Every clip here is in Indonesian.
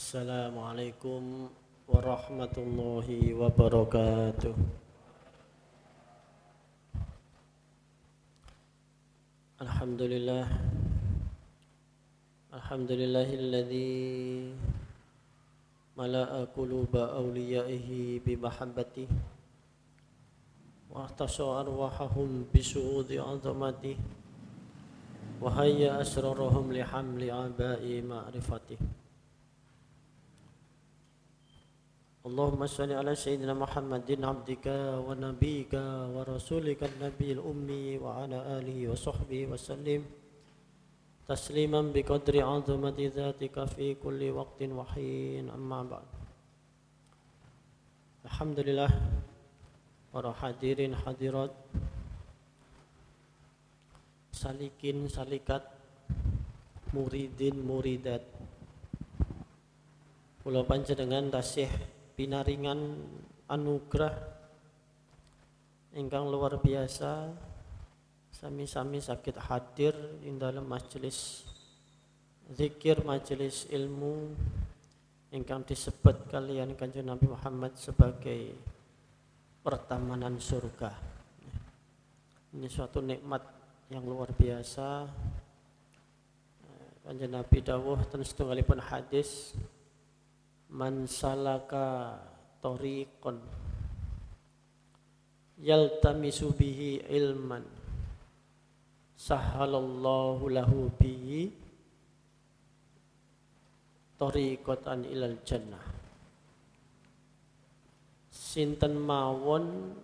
Assalamualaikum warahmatullahi wabarakatuh. Alhamdulillah. Alhamdulillahilladzi mala'a quluba awliyaihi bimahabbatihi wa ahtasha arwahahum bisu'udi 'azamatihi wa hayya asrarahum lihamli aba'i ma'rifatihi. Allahumma salli ala sayyidina Muhammadin abdika wa nabiyika wa rasulika nabiyil ummi wa ala alihi wa sahbihi wa sallim tasliman biqadri 'azamati dzatika fi kulli waqtin wa hin, amma ba'd. Alhamdulillah, para hadirin hadirat, salikin salikat, muridin muridat, kula panjenengan tasih pinaringan anugerah ingkang luar biasa sami-sami sakit hadir di dalam majelis zikir, majelis ilmu ingkang disebut kalian Kanjeng Nabi Muhammad sebagai pertamanan surga. Ini suatu nikmat yang luar biasa. Kanjeng Nabi dawuh ten setunggalipun hadis, man salaka tariqan yaltamisu bihi ilman sahalallahu lahu bihi tariqatan ilal jannah. Sinten mawon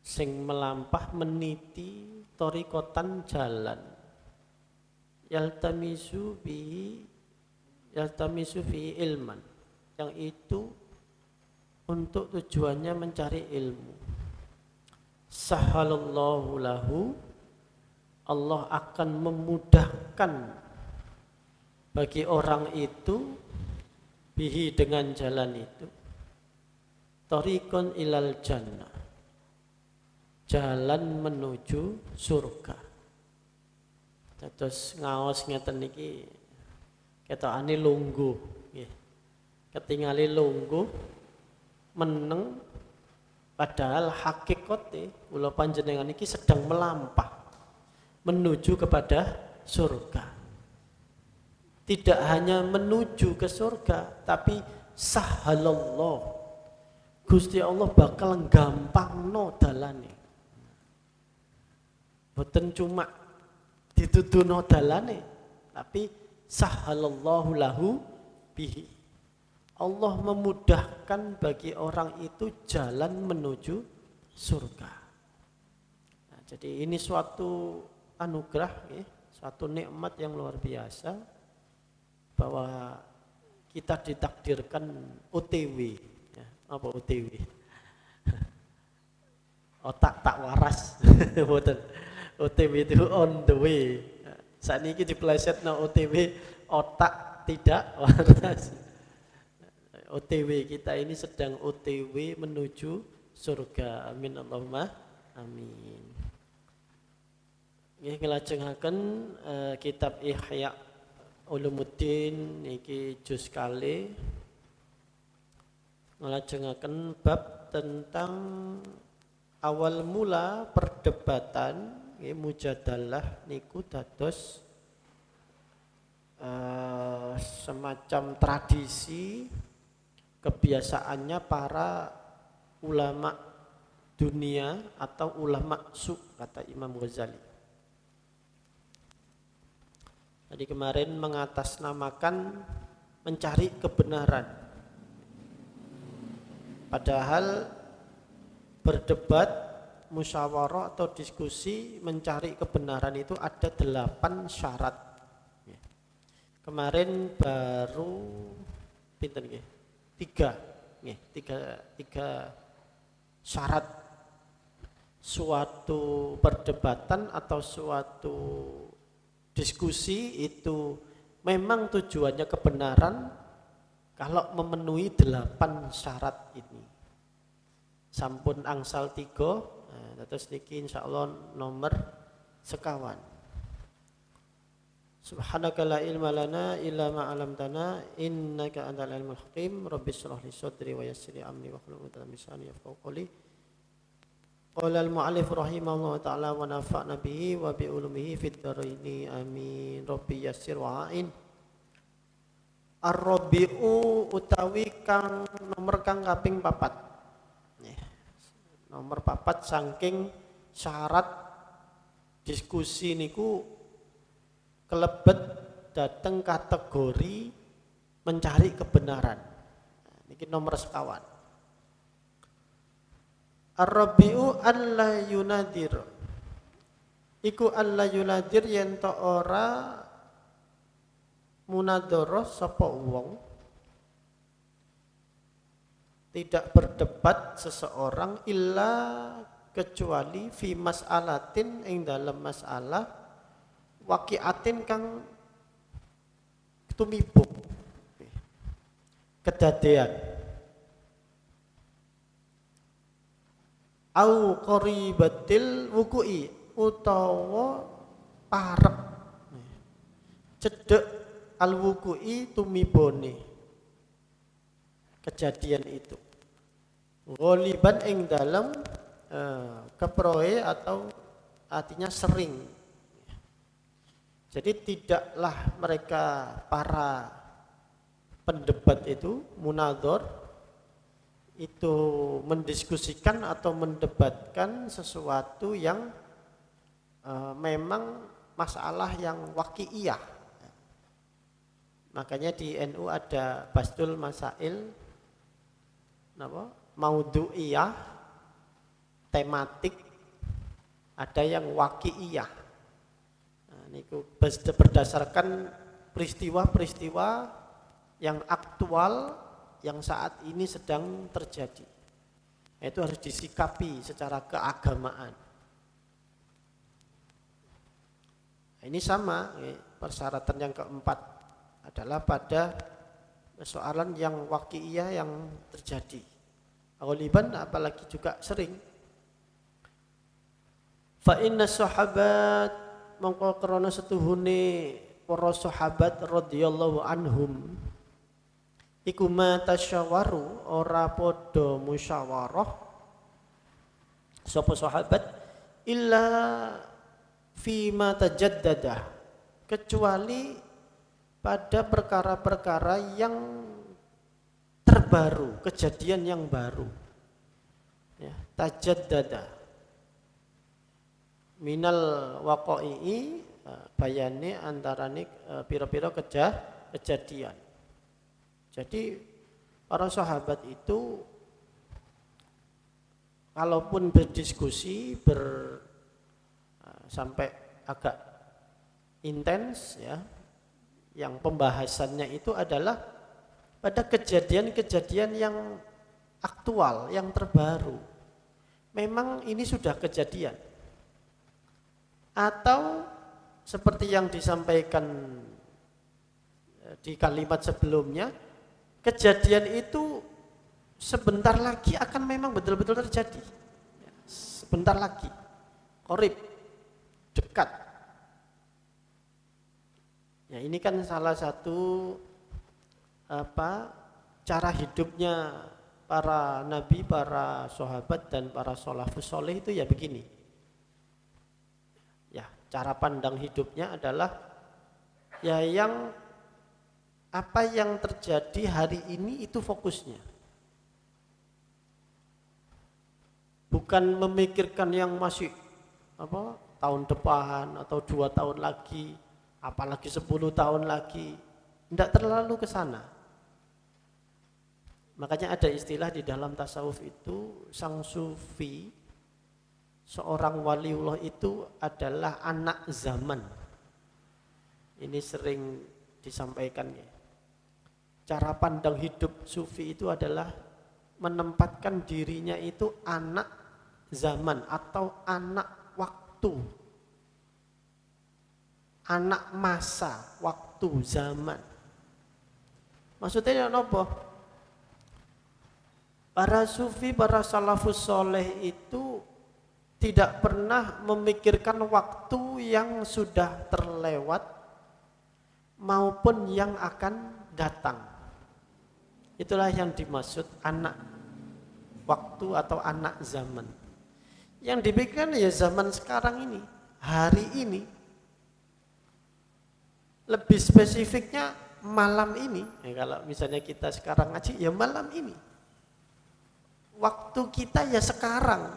sing melampah meniti tariqatan jalan yaltamisu fi ilman, yang itu untuk tujuannya mencari ilmu, sahalallahu lahu, Allah akan memudahkan bagi orang itu bihi, dengan jalan itu, tariqun ilal jannah, jalan menuju surga. Terus ngaos ngeten niki ketokane lungguh nggih. Ketingali lungguh meneng, padahal hakikate kula panjenengan iki sedang melampah menuju kepada surga. Tidak hanya menuju ke surga, tapi sahalallah, Gusti Allah bakal gampangno dalane. Boten cuma dituduhno dalane, tapi sahalallahu lahu bihi, Allah memudahkan bagi orang itu jalan menuju surga. Nah, jadi ini suatu anugerah, suatu nikmat yang luar biasa, bahwa kita ditakdirkan OTW. Ya, apa OTW? Otak tak waras. OTW itu on the way. Saat ini diplesetna OTW, otak tidak waras. OTW kita ini sedang OTW menuju surga. Amin Allahumma amin. Nggih nglajengaken kitab Ihya Ulumuddin iki juz kali, nglajengaken bab tentang awal mula perdebatan mujadalah niku dados semacam tradisi kebiasaannya para ulama dunia atau ulama su, kata Imam Ghazali. Tadi kemarin mengatasnamakan mencari kebenaran, padahal berdebat, musyawarah atau diskusi mencari kebenaran itu ada 8 syarat. Kemarin baru pinten nggih? 3 syarat suatu perdebatan atau suatu diskusi itu memang tujuannya kebenaran kalau memenuhi 8 syarat ini. Sampun angsal 3, terus niki insyaallah nomor sekawan. Subhanaka la ilma lana illa ma 'allamtana innaka antal alimul hakim. Rabbi shrah li sadri wa yassir li amri wahlul 'uqdatam min lisani yafqahu qawli. Qala al-mu'allif rahimahullahu ta'ala wa nafa'na bihi wa bi ulumihi fid dharaini amin. Rabbi yassir wa a'in. Ar-rabi'u utawi kang nomor kang kaping 4. Nomor 4 saking syarat diskusi niku kelebet dateng kategori mencari kebenaran. Niki nomor sekawan. Ar-rabi'u alla yunadir. Iku alla yunadir yen to ora munadharah sapa wong, tidak berdebat seseorang illa kecuali fi mas'alatin ing dalam masalah waqi'atin kang tumibuk kedadean au qaribatil wuku'i utawa parek cedek al wuku'i tumibone kejadian itu ghaliban ing dalam keproe atau artinya sering. Jadi tidaklah mereka para pendebat itu munadhar itu mendiskusikan atau mendebatkan sesuatu yang memang masalah yang waqi'iyah. Makanya di NU ada bastul masail maudhu'iyah, tematik, ada yang waqi'iyah. Niku berdasarkan peristiwa-peristiwa yang aktual yang saat ini sedang terjadi. Itu harus disikapi secara keagamaan. Ini sama, persyaratan yang keempat adalah pada persoalan yang waqi'iyah yang terjadi. Ghaliban apalagi juga sering. Fa inna sahabat mongko krana setuhune para sahabat radhiyallahu anhum iku matasyawaru ora padha musyawarah sapa sahabat illa fi ma tajaddada kecuali pada perkara-perkara yang terbaru, kejadian yang baru. Ya, tajaddada minal waqa'i bayane antarane pira-pira kejadian. Jadi para sahabat itu kalaupun berdiskusi sampai agak intens ya, yang pembahasannya itu adalah pada kejadian-kejadian yang aktual, yang terbaru. Memang ini sudah kejadian. Atau seperti yang disampaikan di kalimat sebelumnya, kejadian itu sebentar lagi akan memang betul-betul terjadi. Sebentar lagi, qarib, dekat. Ya, ini kan salah satu cara hidupnya para nabi, para sahabat dan para shalafus sholeh itu ya begini. Ya, cara pandang hidupnya adalah ya yang apa yang terjadi hari ini itu fokusnya. Bukan memikirkan yang masih tahun depan atau 2 tahun lagi, apalagi 10 tahun lagi. Tidak terlalu ke sana. Makanya ada istilah di dalam tasawuf itu sang sufi, seorang waliullah itu adalah anak zaman. Ini sering disampaikan ya. Cara pandang hidup sufi itu adalah menempatkan dirinya itu anak zaman atau anak waktu. Anak masa, waktu, zaman. Maksudnya apa? Para sufi, para salafus soleh itu tidak pernah memikirkan waktu yang sudah terlewat maupun yang akan datang. Itulah yang dimaksud anak waktu atau anak zaman. Yang dipikirkan ya zaman sekarang ini, hari ini. Lebih spesifiknya malam ini. Ya, kalau misalnya kita sekarang ngaji ya malam ini. Waktu kita ya sekarang.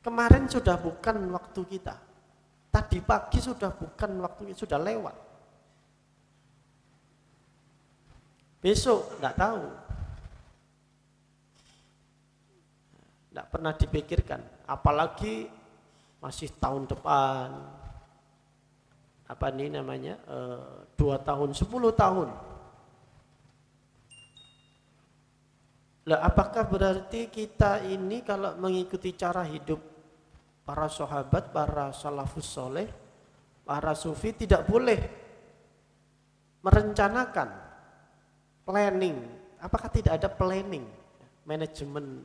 Kemarin sudah bukan waktu kita. Tadi pagi sudah bukan waktunya, sudah lewat. Besok enggak tahu. Enggak pernah dipikirkan, apalagi masih tahun depan. Apa ini namanya? 2 tahun, 10 tahun. Lah apakah berarti kita ini kalau mengikuti cara hidup para sahabat, para salafus soleh, para sufi tidak boleh merencanakan planning? Apakah tidak ada planning, manajemen?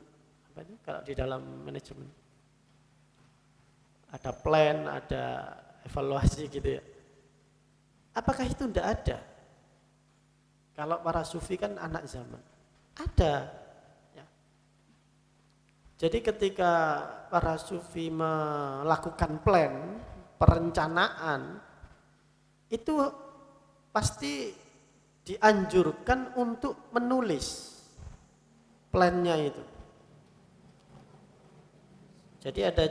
Apa itu kalau di dalam manajemen? Ada plan, ada evaluasi gitu ya. Apakah itu tidak ada? Kalau para sufi kan anak zaman. Ada. Ya. Jadi ketika para sufi melakukan plan, perencanaan, itu pasti dianjurkan untuk menulis plannya itu. Jadi ada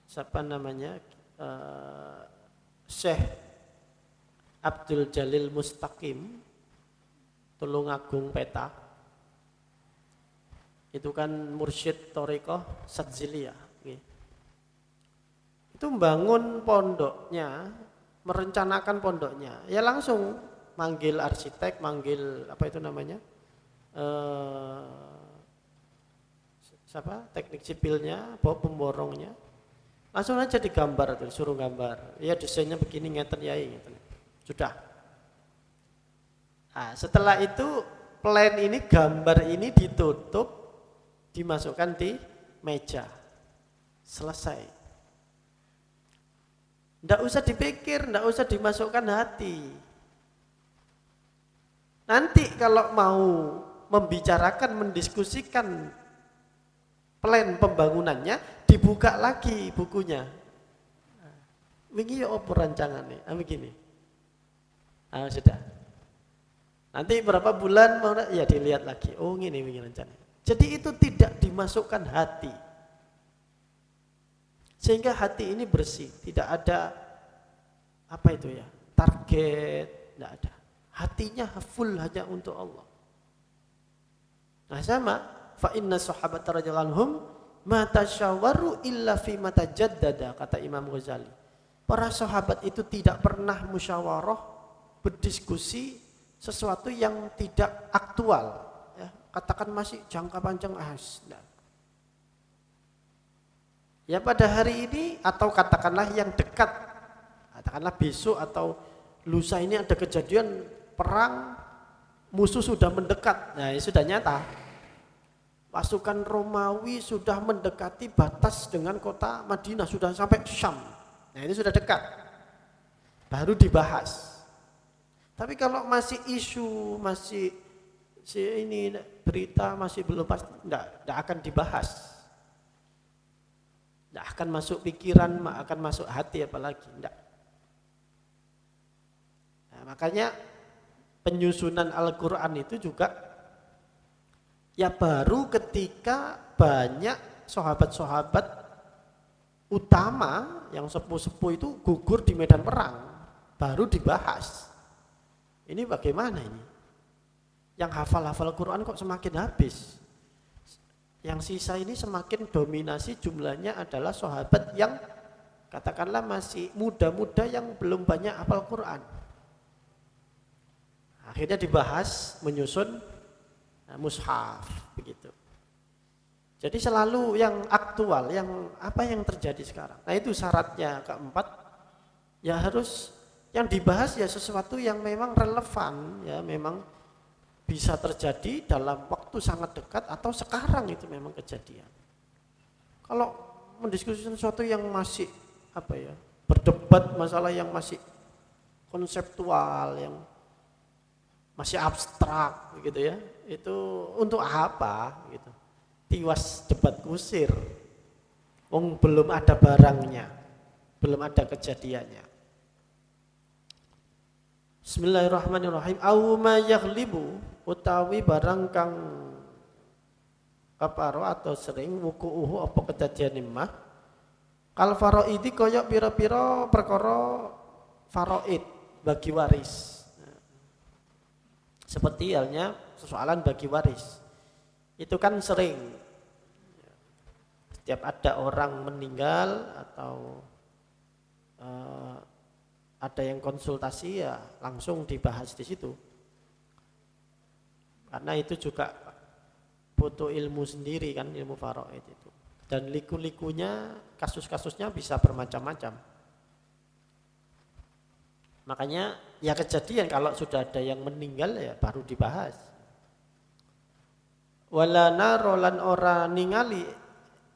siapa namanya? Syekh Abdul Jalil Mustaqim Tulungagung Peta, itu kan mursyid Thariqah Sadziliyah. Itu membangun pondoknya, merencanakan pondoknya, ya langsung manggil arsitek, manggil apa itu namanya, siapa, teknik sipilnya, bawa pemborongnya, langsung aja digambar tuh, disuruh gambar. Ya desainnya begini, ngeten yai, ngeten. Sudah. Nah, setelah itu plan ini, gambar ini ditutup, dimasukkan di meja. Selesai. Nggak usah dipikir, nggak usah dimasukkan hati. Nanti kalau mau membicarakan, mendiskusikan plan pembangunannya, dibuka lagi bukunya. Begini ya apa rancangannya? Begini. Sudah. Nanti berapa bulan mau ya dilihat lagi. Oh ini rancangannya. Jadi itu tidak dimasukkan hati. Sehingga hati ini bersih, tidak ada apa itu ya, target, tidak ada. Hatinya full hanya untuk Allah. Nah sama, fa inna sahabata radhiyallahu anhum ma tasyawaru illa fi ma tajaddada, kata Imam Ghazali. Para sahabat itu tidak pernah musyawarah, berdiskusi sesuatu yang tidak aktual, ya, katakan masih jangka panjang ya pada hari ini, atau katakanlah yang dekat, katakanlah besok atau lusa ini ada kejadian perang, musuh sudah mendekat. Nah, ini sudah nyata. Pasukan Romawi sudah mendekati batas dengan kota Madinah, sudah sampai Syam. Nah, ini sudah dekat. Baru dibahas. Tapi kalau masih isu, masih ini berita masih belum pasti, enggak akan dibahas. Enggak akan masuk pikiran, akan masuk hati apalagi, enggak. Nah, makanya penyusunan Al-Qur'an itu juga ya baru ketika banyak sahabat-sahabat utama yang sepuh-sepuh itu gugur di medan perang, baru dibahas. Ini bagaimana ini? Yang hafal-hafal Quran kok semakin habis? Yang sisa ini semakin dominasi jumlahnya adalah sahabat yang katakanlah masih muda-muda yang belum banyak hafal Quran. Akhirnya dibahas, menyusun mushaf begitu. Jadi selalu yang aktual, yang apa yang terjadi sekarang. Nah itu syaratnya keempat, ya harus yang dibahas ya sesuatu yang memang relevan, ya memang bisa terjadi dalam waktu sangat dekat atau sekarang itu memang kejadian. Kalau mendiskusikan sesuatu yang masih apa ya, berdebat masalah yang masih konseptual, yang masih abstrak gitu ya. Itu untuk apa gitu. Tiwas debat kusir. Wong belum ada barangnya, belum ada kejadiannya. Bismillahirrahmanirrahim. Au ma yaghlibu utawi barang kang kaparo atau sering wukuuhu apa kedadiane mah kal faraidi kaya pira-pira perkara faraid bagi waris. Seperti halnya persoalan bagi waris. Itu kan sering. Setiap ada orang meninggal atau ada yang konsultasi ya langsung dibahas di situ. Karena itu juga butuh ilmu sendiri kan, ilmu faraid itu. Dan liku-likunya, kasus-kasusnya bisa bermacam-macam. Makanya ya kejadian kalau sudah ada yang meninggal ya baru dibahas. Wala narolan ora ningali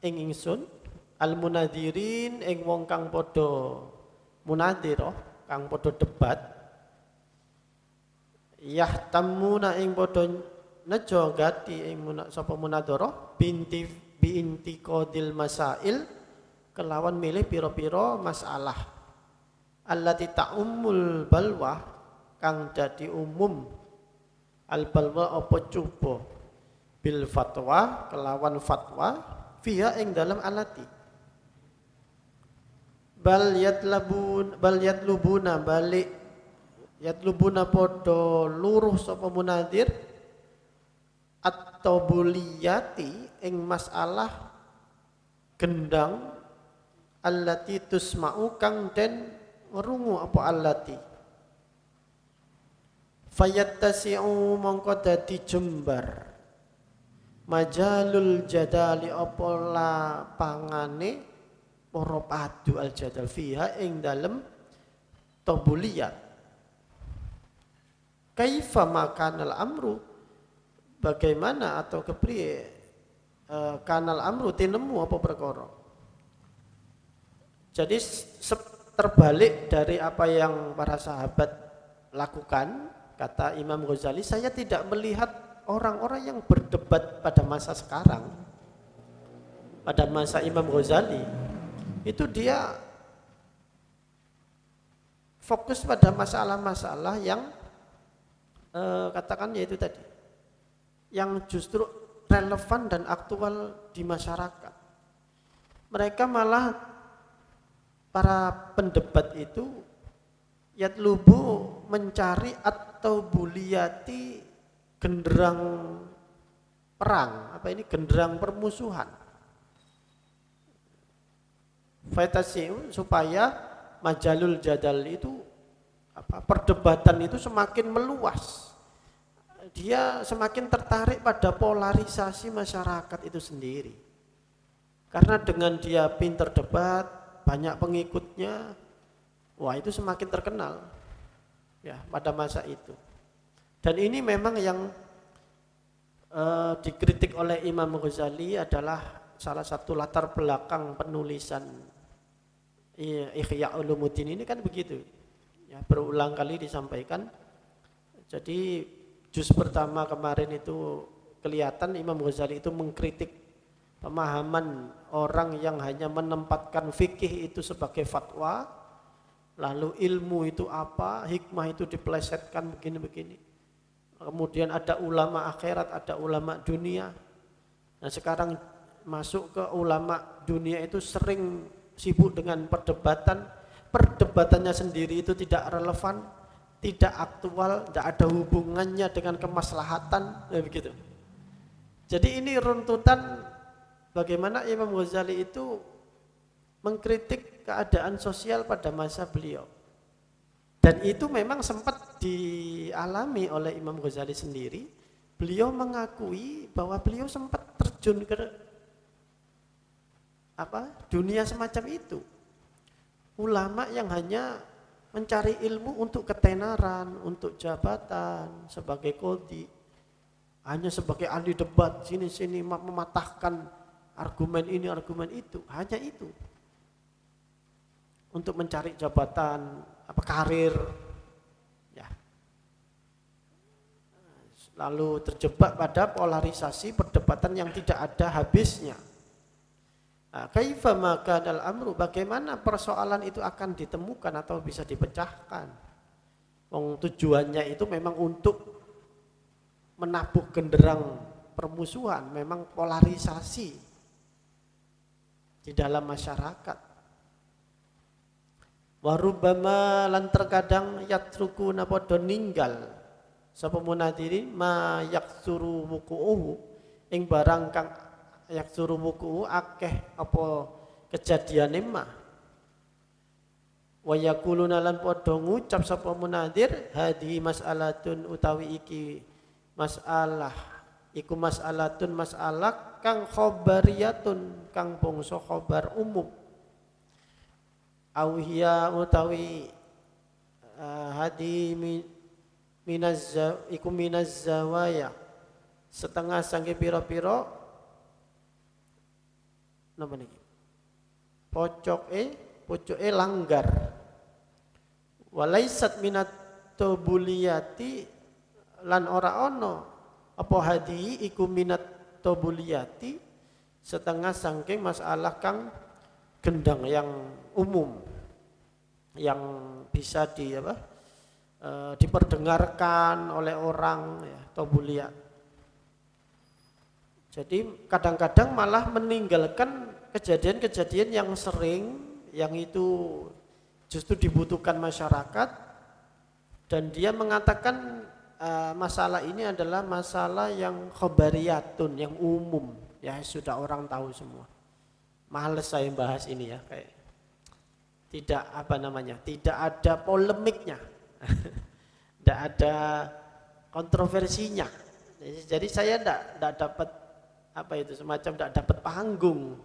ing ingsun al munadirin ing wong kang padha munadhirah, kang padha debat. Yahtamuna ing padha nejo gati ing sapa munadharah binti qadil masail kelawan milih pira-pira masalah allati ta'ummul balwa kang dadi umum al balwa apa cuba bil fatwa kelawan fatwa fiha ing dalam alati bal yatlubuna balik yatlubuna podo luruh sapa munadir atau buliyati ing masalah gendang allati tusma'u kang den ngrungu apa allati fayattasi'u mongko dadi jembar majalul jadali apa lapangane para padu al jadal fiha ing dalem tabuliyat kaifa makanal amru bagaimana atau kepriye kanal amru tinemu apa perkara. Jadi terbalik dari apa yang para sahabat lakukan, kata Imam Ghazali, saya tidak melihat orang-orang yang berdebat pada masa sekarang, pada masa Imam Ghazali, itu dia fokus pada masalah-masalah yang katakan yaitu tadi, yang justru relevan dan aktual di masyarakat. Mereka malah para pendebat itu yatlubu mencari atau buliyati genderang perang, apa ini genderang permusuhan. Faitasiun supaya majalul jadal itu perdebatan itu semakin meluas. Dia semakin tertarik pada polarisasi masyarakat itu sendiri. Karena dengan dia pintar debat, banyak pengikutnya, wah itu semakin terkenal ya pada masa itu. Dan ini memang yang dikritik oleh Imam Ghazali adalah salah satu latar belakang penulisan Ihya Ulumuddin ini kan begitu. Ya, berulang kali disampaikan. Jadi juz pertama kemarin itu kelihatan Imam Ghazali itu mengkritik pemahaman orang yang hanya menempatkan fikih itu sebagai fatwa, lalu ilmu itu apa, hikmah itu dipelesetkan begini-begini. Kemudian ada ulama akhirat, ada ulama dunia. Nah sekarang masuk ke ulama dunia itu sering sibuk dengan perdebatan. Perdebatannya sendiri itu tidak relevan, tidak aktual, tidak ada hubungannya dengan kemaslahatan, begitu. Jadi ini runtutan bagaimana Imam Ghazali itu mengkritik keadaan sosial pada masa beliau. Dan itu memang sempat dialami oleh Imam Ghazali sendiri. Beliau mengakui bahwa beliau sempat terjun ke dunia semacam itu. Ulama yang hanya mencari ilmu untuk ketenaran, untuk jabatan, sebagai qadhi, hanya sebagai ahli debat, sini-sini mematahkan argumen ini, argumen itu, hanya itu. untuk mencari jabatan, karir, ya. Lalu terjebak pada polarisasi perdebatan yang tidak ada habisnya. Kaifa maka dal amru, bagaimana persoalan itu akan ditemukan atau bisa dipecahkan? Tujuannya itu memang untuk menabuh genderang permusuhan, memang polarisasi di dalam masyarakat. Warubama lan terkadang yatrukuna padha ninggal sapa munadirin ma yaksuru wuku'uhu ing barang kang yaksuru wuku'u akeh apa kejadiane ma. Wa yaquluna lan padha ngucap sapa munadir hadhi mas'alatun utawi iki masalah iku mas'alatun masalah kang khobariyatun kang bangsa khobar umum auhiya utawi hadi iku minaz zawaya setengah sangke pira-pira napa niki pocoke langgar walaisat minat tobuliyati lan ora ono apa hadi iku minat tobuliyati setengah sangking masalah kang gendang yang umum yang bisa diperdengarkan oleh orang ya, tobuliyat. Jadi kadang-kadang malah meninggalkan kejadian-kejadian yang sering yang itu justru dibutuhkan masyarakat dan dia mengatakan masalah ini adalah masalah yang khobariyatun, yang umum ya sudah orang tahu semua. Males saya bahas ini ya kayak tidak tidak ada polemiknya, tidak ada kontroversinya. Jadi saya tidak dapat semacam tidak dapat panggung.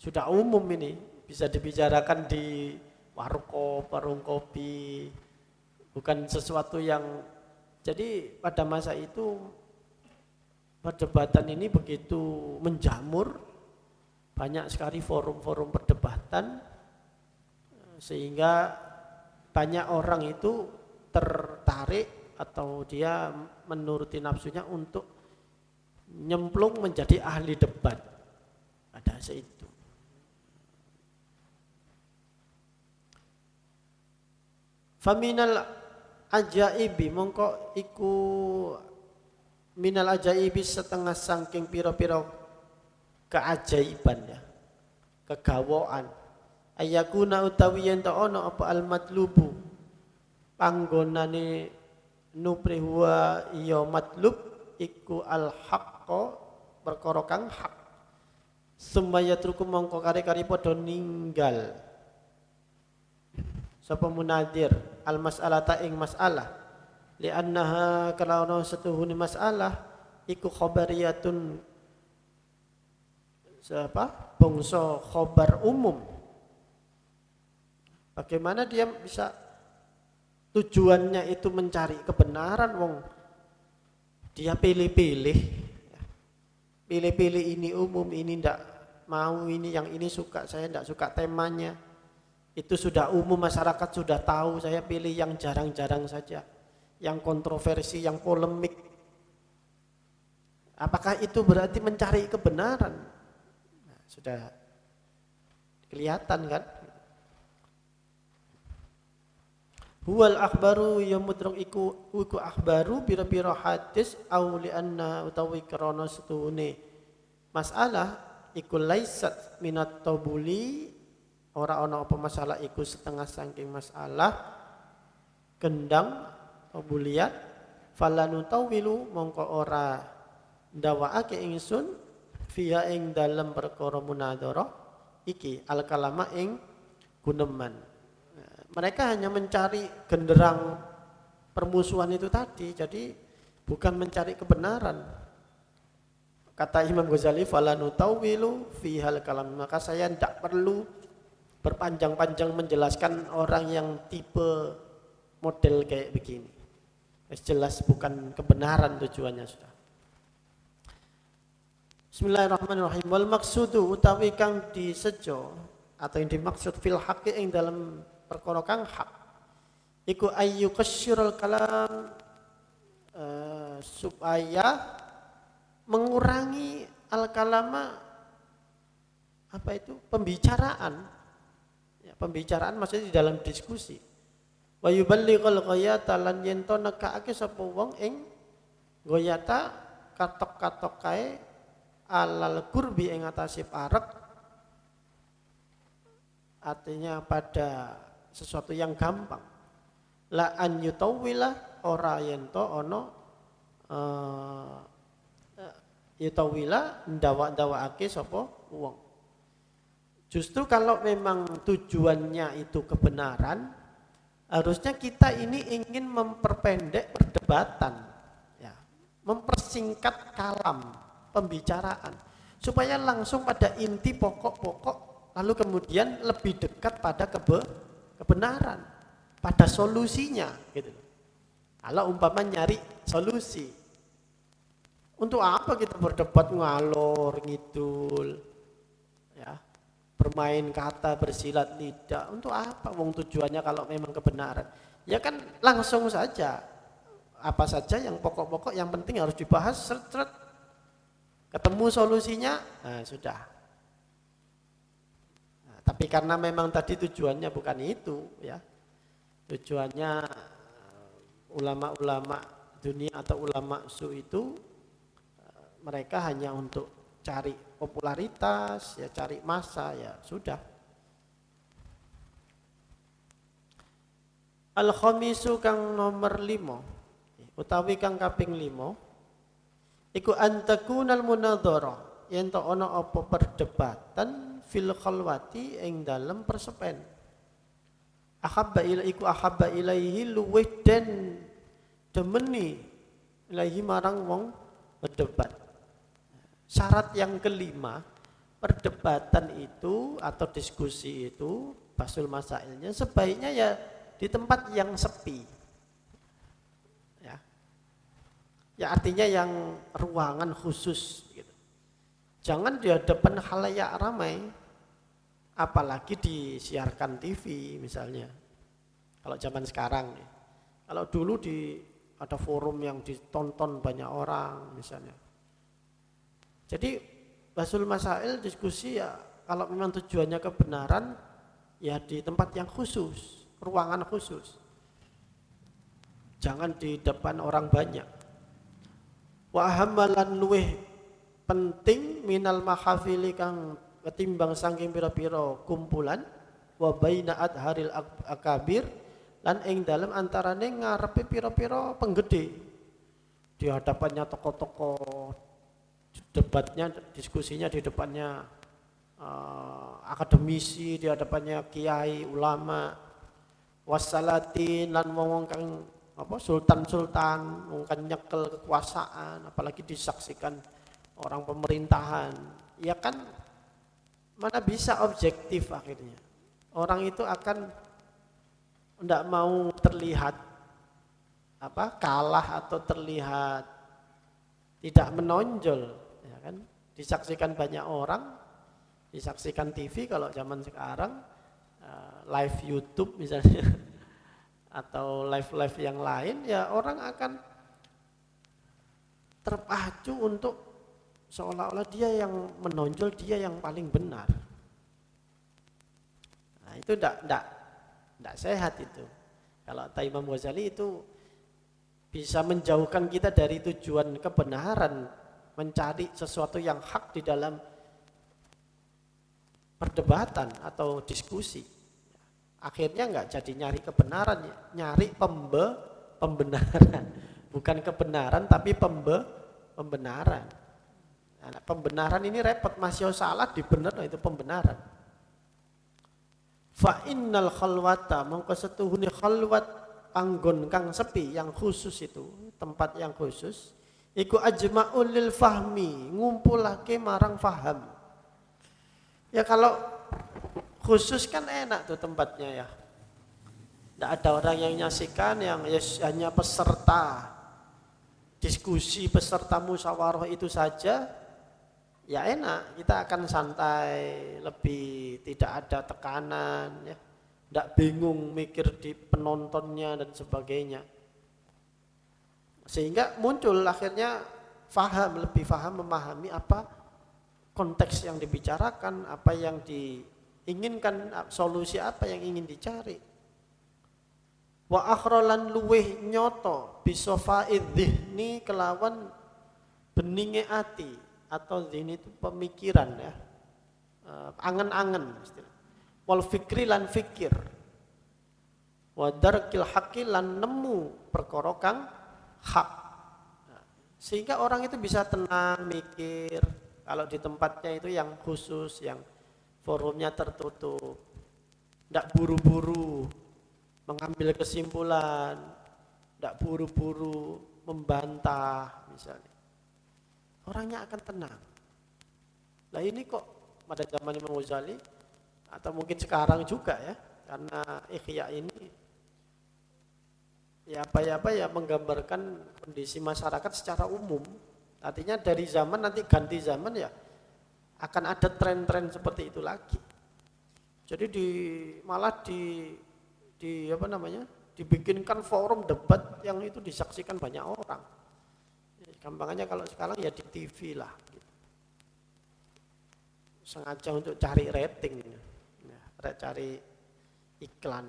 Sudah umum ini bisa dibicarakan di warung kopi, bukan sesuatu yang jadi pada masa itu perdebatan ini begitu menjamur, banyak sekali forum-forum perdebatan sehingga banyak orang itu tertarik atau dia menuruti nafsunya untuk nyemplung menjadi ahli debat pada saat itu. Faminal ajaibi mongko iku minal ajaibi setengah saking pira-pira keajaiban ya, kegawaan ayakuna utawi yen ta ono apa al matlubu panggonane nuprihwa ya matlub iku al haqqo perkara kang hak sumaya truku mongko kare-kare padha ninggal sapa munadir al mas'alata ing masalah li annaha kalauna setuhune masalah iku khabariyatun bangsa khobar umum. Bagaimana dia bisa tujuannya itu mencari kebenaran dia pilih-pilih ini umum, ini ndak mau, ini yang ini suka, saya ndak suka temanya. Itu sudah umum, masyarakat sudah tahu, saya pilih yang jarang-jarang saja, yang kontroversi, yang polemik. Apakah itu berarti mencari kebenaran? Nah, sudah kelihatan kan? Huwal akhbaru ya mudrok iku akhbaru pira-pira hadis au li anna utawi krana setune masalah iku laisat minat tabuli ora ana apa masalah iku setengah saking masalah gendang tabuliyat falanu tawilu mongko ora ndawaake ingsun fiha ing dalem perkara munadharah iki al kalama ing guneman. Mereka hanya mencari genderang permusuhan itu tadi, jadi bukan mencari kebenaran. Kata Imam Ghazali, falanu tawilu fihal kalam, maka saya tidak perlu berpanjang-panjang menjelaskan orang yang tipe model kayak begini. Jelas bukan kebenaran tujuannya sudah. Bismillahirrahmanirrahim. Wal maksudu utawi kang disejo atau yang dimaksud fil haqqi ing dalam perkara kang hak iku ayyu qasyirul kalam supaya mengurangi al-kalama apa itu pembicaraan ya, pembicaraan maksudnya di dalam diskusi wa yuballighul ghayata lan yen to nekake sapa wong ing ghayata katok-katok kae alal qurbi ing atase parek artinya pada sesuatu yang gampang la an yutawwila ora yen to ana yutawila ndawa-ndawakake sapa wong. Justru kalau memang tujuannya itu kebenaran, harusnya kita ini ingin memperpendek perdebatan, ya, mempersingkat kalam pembicaraan supaya langsung pada inti pokok-pokok, lalu kemudian lebih dekat pada kebenaran, pada solusinya, gitu. Kalau umpama nyari solusi. Untuk apa kita berdebat ngalor ngidul, ya, bermain kata, bersilat lidah? Untuk apa? Wong tujuannya kalau memang kebenaran, ya kan langsung saja. Apa saja yang pokok-pokok, yang penting harus dibahas, seret-seret, ketemu solusinya, nah, sudah. Nah, tapi karena memang tadi tujuannya bukan itu, ya, tujuannya ulama-ulama dunia atau ulama su itu mereka hanya untuk cari popularitas, ya cari massa, ya sudah. Al-khamisu kang nomor 5 utawi kang kaping 5 iku antakunal munadharah yen to ana apa perdebatan fil khalwati ing dalem persepen. Ahabba ilaihi luwih den demeni ilaihi marang wong berdebat. Syarat yang kelima, perdebatan itu atau diskusi itu, basul masailnya sebaiknya ya di tempat yang sepi. Ya. Ya artinya yang ruangan khusus gitu. Jangan di hadapan khalayak ramai, apalagi disiarkan TV misalnya. Kalau zaman sekarang nih. Kalau dulu ada forum yang ditonton banyak orang misalnya. Jadi basul masail diskusi ya kalau memang tujuannya kebenaran ya di tempat yang khusus, ruangan khusus. Jangan di depan orang banyak. Wa hamalan luweh penting minal mahafili kang ketimbang saking pira-pira kumpulan wa baina adharil akabir lan ing dalem antarane ngarepe pira-pira penggede. Di hadapannya tokoh-tokoh, debatnya, diskusinya di depannya akademisi, di hadapannya kiai, ulama, wassalatin lan wong kang sultan-sultan, wong kang nyekel kekuasaan, apalagi disaksikan orang pemerintahan. Ya kan mana bisa objektif akhirnya. Orang itu akan tidak mau terlihat kalah atau terlihat tidak menonjol, ya kan? Disaksikan banyak orang, disaksikan TV kalau zaman sekarang, live YouTube misalnya, atau live yang lain, ya orang akan terpacu untuk seolah-olah dia yang menonjol, dia yang paling benar. Nah itu tidak sehat itu. Kalau kata Imam Ghazali itu bisa menjauhkan kita dari tujuan kebenaran, mencari sesuatu yang hak di dalam perdebatan atau diskusi. Akhirnya enggak jadi nyari kebenaran, nyari pembenaran. Bukan kebenaran tapi pembenaran. Nah, pembenaran ini repot, masih salah dibener itu pembenaran. Fa innal khalwata mongko setuhune khalwat panggon kang sepi yang khusus itu, tempat yang khusus iku ajma'ul lil fahmi, ngumpulake marang faham. Ya kalau khusus kan enak tuh tempatnya ya. Tidak ada orang yang nyaksikan, yang hanya peserta diskusi, peserta musyawarah itu saja. ya enak, kita akan santai, lebih tidak ada tekanan, ya, tidak bingung mikir di penontonnya dan sebagainya. Sehingga muncul akhirnya lebih paham, memahami apa konteks yang dibicarakan, apa yang diinginkan, solusi apa yang ingin dicari. Wa akhrolan luweh nyoto bisofaid dhihni kelawan beninge ati, atau dhihni itu pemikiran, ya, angen-angen istilah. Wal fikri lan fikir, wa darkil haqqi lan nemu perkara kang hak. Sehingga orang itu bisa tenang mikir kalau di tempatnya itu yang khusus, yang forumnya tertutup, tidak buru-buru mengambil kesimpulan, tidak buru-buru membantah misalnya. Orangnya akan tenang. Nah ini kok pada zaman Imam Ghazali atau mungkin sekarang juga, ya, karena Ihya ini ya apa ya menggambarkan kondisi masyarakat secara umum. Artinya dari zaman nanti ganti zaman, ya akan ada tren-tren seperti itu lagi. Jadi malah dibikinkan forum debat yang itu disaksikan banyak orang. Gampangnya kalau sekarang ya di TV lah, gitu. Sengaja untuk cari rating, ya, cari iklan.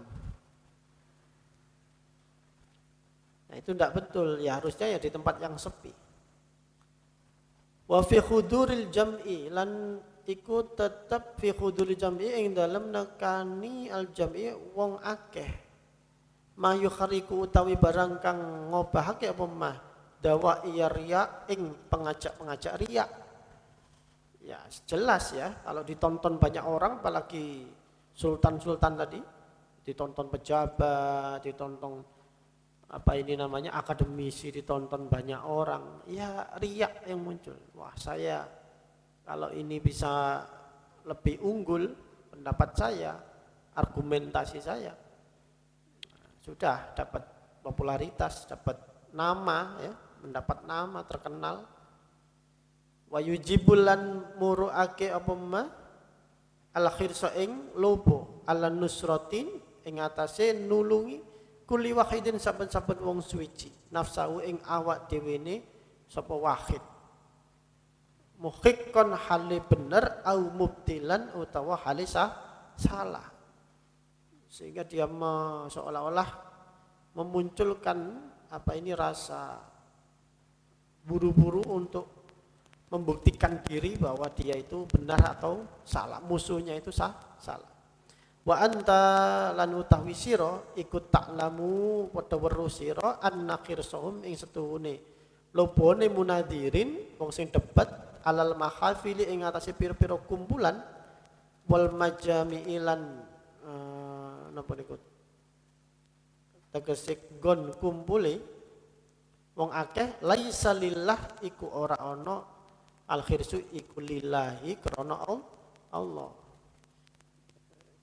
Nah itu tidak betul, ya harusnya ya di tempat yang sepi. Wa fi khuduril jam'i lan iku tetep fi khuduril jam'i ing dalem nekani al jam'i wong akeh. Ma yukhariku utawi barang kang ngobahake apa mah dawa iya riya ing pengajak-pengajak riya. Ya jelas, ya, kalau ditonton banyak orang, apalagi sultan-sultan tadi, ditonton pejabat, ditonton akademisi, ditonton banyak orang, ya riak yang muncul. Wah, saya kalau ini bisa lebih unggul pendapat saya, argumentasi saya, sudah dapat popularitas, dapat nama, ya, mendapat nama, terkenal. Wa yujibulan muruake apa ma al khirsa ing lobo ala nusratin ing atase nulungi kuli wahidin saben-saben wong suwiji nafsahu ing awak dhewene sapa wahid muhiqqan hale bener au mubtilan utawa hale salah, sehingga dia seolah-olah memunculkan rasa buru-buru untuk membuktikan diri bahwa dia itu benar atau salah, musuhnya itu salah. Wa anta lan utawi sira ikut taklamu padha weruh sira annakir sahum ing setuhune lobone munadirin wong sing debat alal mahafili ing atase pira-pira kumpulan wal majami'ilan napa niku tegese gon kumpule wong akeh laisa lillah iku ora ana al khirsu iku lillahi krana Allah.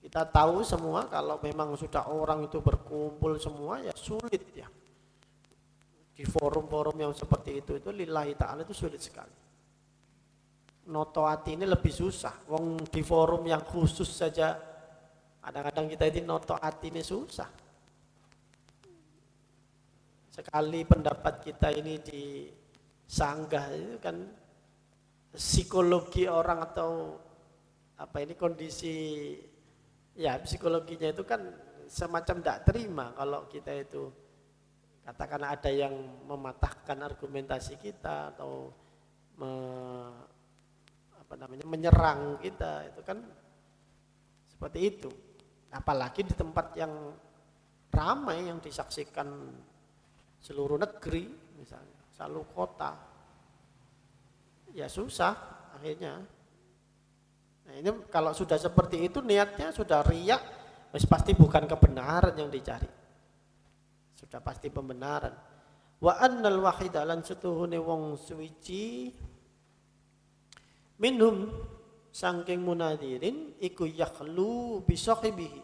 Kita tahu semua kalau memang sudah orang itu berkumpul semua, ya sulit, ya. Di forum-forum yang seperti itu lillahi ta'ala itu sulit sekali. Noto hati ini lebih susah. Wong di forum yang khusus saja kadang-kadang kita ini noto hati ini susah. Sekali pendapat kita ini disanggah itu kan psikologi orang atau kondisi, ya psikologinya itu kan semacam tidak terima kalau kita itu katakan ada yang mematahkan argumentasi kita atau menyerang kita, itu kan seperti itu. Apalagi di tempat yang ramai yang disaksikan seluruh negeri, misalnya seluruh kota. Ya susah akhirnya. Nah ini kalau sudah seperti itu niatnya sudah riak, pasti bukan kebenaran yang dicari. Sudah pasti pembenaran. Wa annal wahida lan setuhune wong suwiji minhum saking munadirin iku yakhlu bi sahibihi.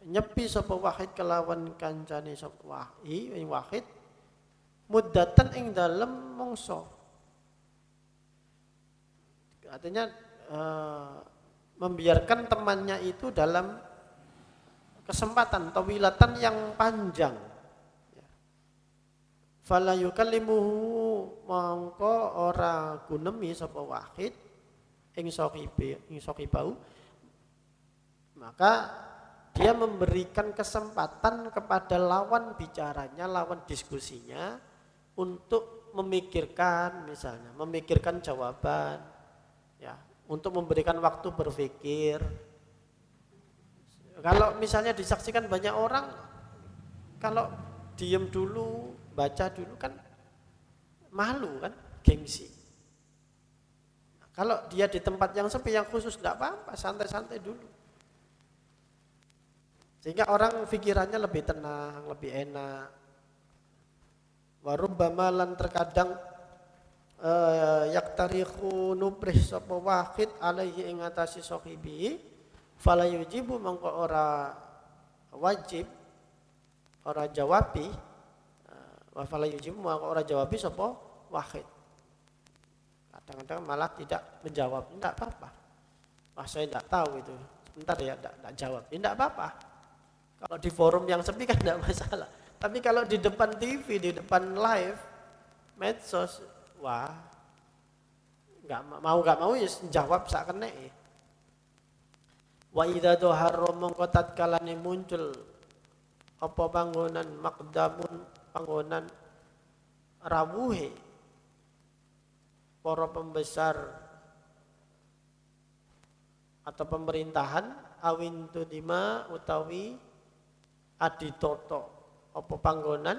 Nyepi sapa wahid kelawan kancane sapa wahid muddatan ing dalem mangsa. Artinya membiarkan temannya itu dalam kesempatan tawilatan yang panjang. Fala yukallimuhu mongko ora gunemi sapa wahid ing saqibau, maka dia memberikan kesempatan kepada lawan bicaranya, lawan diskusinya untuk memikirkan, misalnya memikirkan jawaban, ya, untuk memberikan waktu berpikir. Kalau misalnya disaksikan banyak orang, kalau diem dulu, baca dulu kan malu kan, gengsi. Nah, kalau dia di tempat yang sepi, yang khusus, tidak apa-apa, santai-santai dulu. Sehingga orang pikirannya lebih tenang, lebih enak. Warubbama lan terkadang yaktarihu nubrih sapa wahid alaihi ing atasi sahibi fala yujibu mangko ora wajib ora jawabi wa fala yujibu mangko ora jawabi sapa wahid. Kadang-kadang malah tidak menjawab, tidak apa-apa. Wah, saya tidak tahu itu. Sebentar ya, tidak jawab. Tidak apa-apa. Kalau di forum yang sepi kan tidak masalah. Tapi kalau di depan TV, di depan live, medsos, wah, nggak mau ya jawab sak kene. Wa idza doharro mongko tatkalane muncul apa panggonan maqdamun, panggonan rawuhe para pembesar atau pemerintahan awin tudima utawi aditoto apa panggonan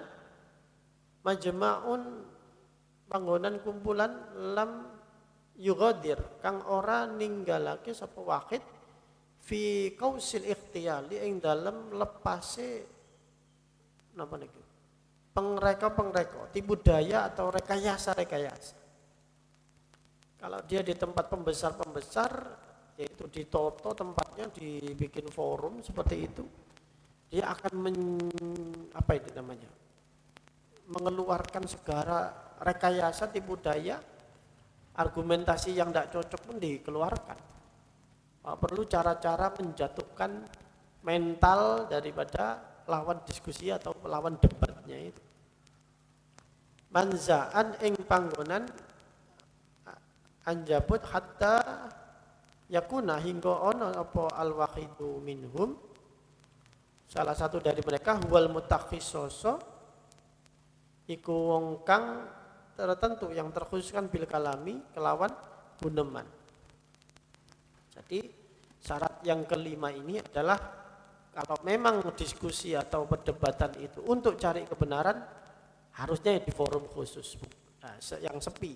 majma'un panggonan kumpulan lam yugadir kang ora ninggalake sapa wahid fi qausil ikhtiyali ing dalem lepase napa niku pengreka tipu daya atau rekayasa. Kalau dia di tempat pembesar yaitu ditoto tempatnya, dibikin forum seperti itu, dia akan mengeluarkan segala rekayasa, tipu daya, argumentasi yang tidak cocok pun dikeluarkan. Perlu cara-cara menjatuhkan mental daripada lawan diskusi atau lawan debatnya itu. Manzaan ing panggonan anjabut hatta yakuna hingga ono apa al-wahidu minhum, salah satu dari mereka huwal mutakhisoso iku wong kang tertentu yang terkhususkan bil kalami kelawan guneman. Jadi syarat yang kelima ini adalah kalau memang diskusi atau perdebatan itu untuk cari kebenaran, harusnya di forum khusus, yang sepi,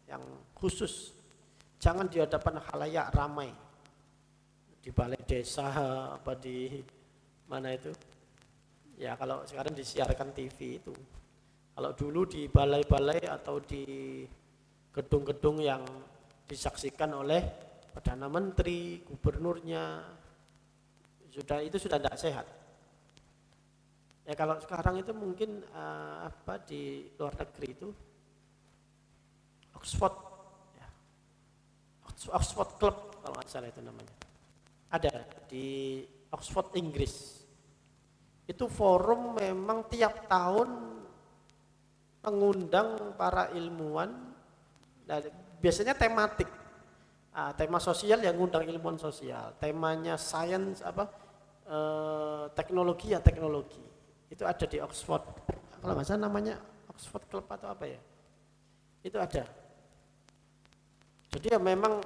yang khusus. Jangan di hadapan khalayak ramai, di balai desa apa di mana itu. Ya kalau sekarang disiarkan TV itu. Kalau dulu di balai-balai atau di gedung-gedung yang disaksikan oleh Perdana Menteri, gubernurnya, itu sudah tidak sehat. Ya kalau sekarang itu mungkin di luar negeri itu Oxford Club kalau nggak salah itu namanya. Ada di Oxford Inggris. Itu forum memang tiap tahun mengundang para ilmuwan, biasanya tematik, tema sosial yang ngundang ilmuwan sosial, temanya sains teknologi itu ada di Oxford, kalau nggak salah namanya Oxford Club atau apa ya, itu ada. Jadi ya memang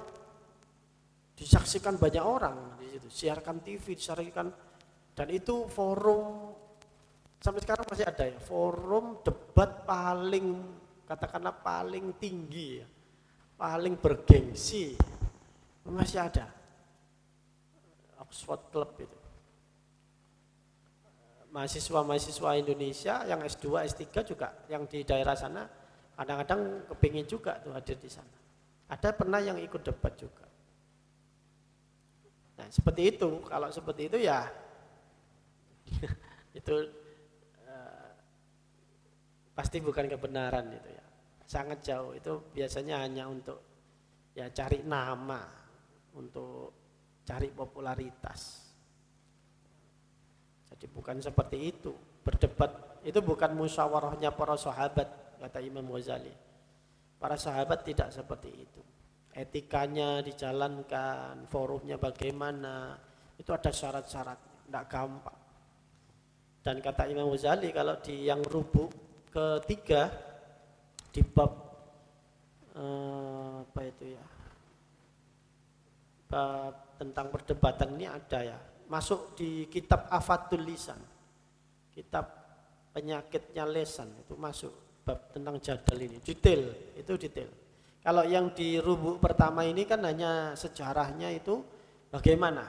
disaksikan banyak orang di situ, siarkan TV, disiarkan, dan itu forum sampai sekarang masih ada ya, forum debat katakanlah paling tinggi ya, paling bergengsi, masih ada Oxford Club itu. Mahasiswa Indonesia yang S2, S3 juga yang di daerah sana kadang-kadang kepingin juga tuh hadir di sana. Ada pernah yang ikut debat juga. Nah, seperti itu. Kalau seperti itu ya itu pasti bukan kebenaran itu ya. Sangat jauh. Itu biasanya hanya untuk ya cari nama, untuk cari popularitas. Jadi bukan seperti itu. Berdebat itu bukan musyawarahnya para sahabat, kata Imam Ghazali. Para sahabat tidak seperti itu. Etikanya dijalankan, forumnya bagaimana, itu ada syarat-syaratnya, tidak gampang. Dan kata Imam Ghazali, kalau di yang rubuk ketiga di bab apa itu ya, bab tentang perdebatan ini ada ya, masuk di kitab Afatul Lisan, kitab penyakitnya lesan, itu masuk bab tentang jadal ini, detail, itu detail. Kalau yang di rubuk pertama ini kan hanya sejarahnya, itu bagaimana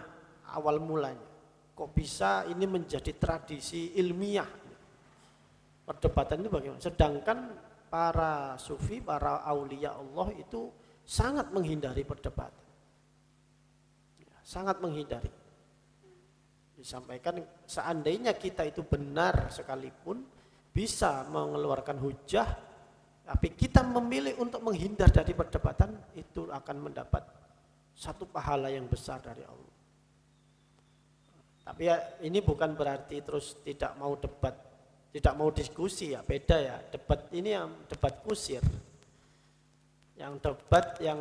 awal mulanya, kok bisa ini menjadi tradisi ilmiah, perdebatan itu bagaimana. Sedangkan para sufi, para aulia Allah itu sangat menghindari perdebatan, sangat menghindari. Disampaikan seandainya kita itu benar sekalipun, bisa mengeluarkan hujah, tapi kita memilih untuk menghindar dari perdebatan, itu akan mendapat satu pahala yang besar dari Allah. Tapi ya ini bukan berarti terus tidak mau debat, tidak mau diskusi, ya beda ya. Debat ini yang debat kusir, yang debat yang